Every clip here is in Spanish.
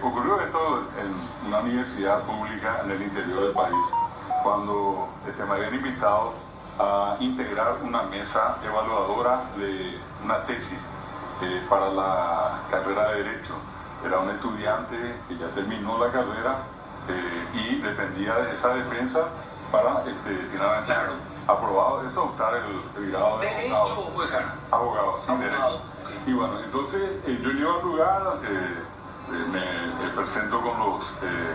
Ocurrió esto en una universidad pública en el interior del país, cuando me habían invitado a integrar una mesa evaluadora de una tesis para la carrera de Derecho. Era un estudiante que ya terminó la carrera y dependía de esa defensa para finalmente aprobado eso, optar el grado de Derecho, abogado, sí, abogado. derecho. Y bueno, entonces yo llego al lugar, me presento con los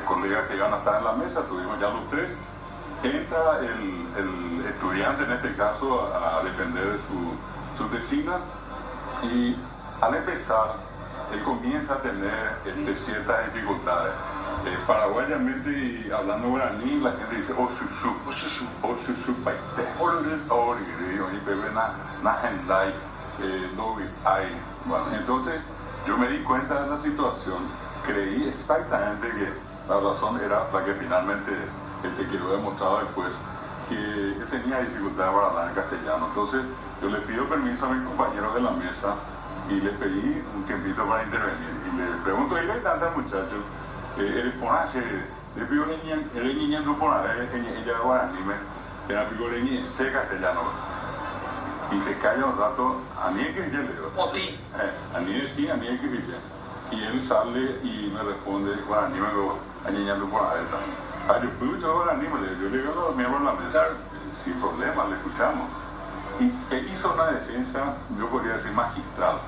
colegas que iban a estar en la mesa, tuvimos ya los tres. Entra el estudiante, en este caso, a defender su tesina, y al empezar, él comienza a tener ciertas dificultades. Paraguayamente y hablando guaraní, la gente dice osusu, osusu paite, y bebé na hendai, dobi ai. Bueno, entonces yo me di cuenta de la situación, creí exactamente que la razón era la que finalmente quedó demostrado después, que él tenía dificultades para hablar en castellano. Entonces yo le pido permiso a mis compañeros de la mesa y le pedí un tiempito para intervenir. Y le pregunto, ¿y le tanta muchacho? El ponaje, le pido el niño no ponaje, ella guaraní, era pico leñi, sé castellano. Y se calla un rato, a mí es que yo le digo. A mí es que yo. Y él sale y me responde, guaraní, me digo, a niña no ponaje. Yo pude guaraní, yo le digo a los miembros de la mesa, sin problema, le escuchamos. Y él hizo una defensa, yo podría decir, magistral.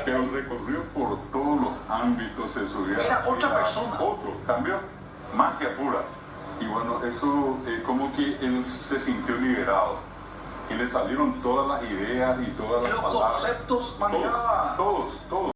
Pero recorrió por todos los ámbitos, se subió. Era otra persona. Otro, cambió, magia pura. Y bueno, eso como que él se sintió liberado. Y le salieron todas las ideas y todas las palabras. Los conceptos manejaba. Todos.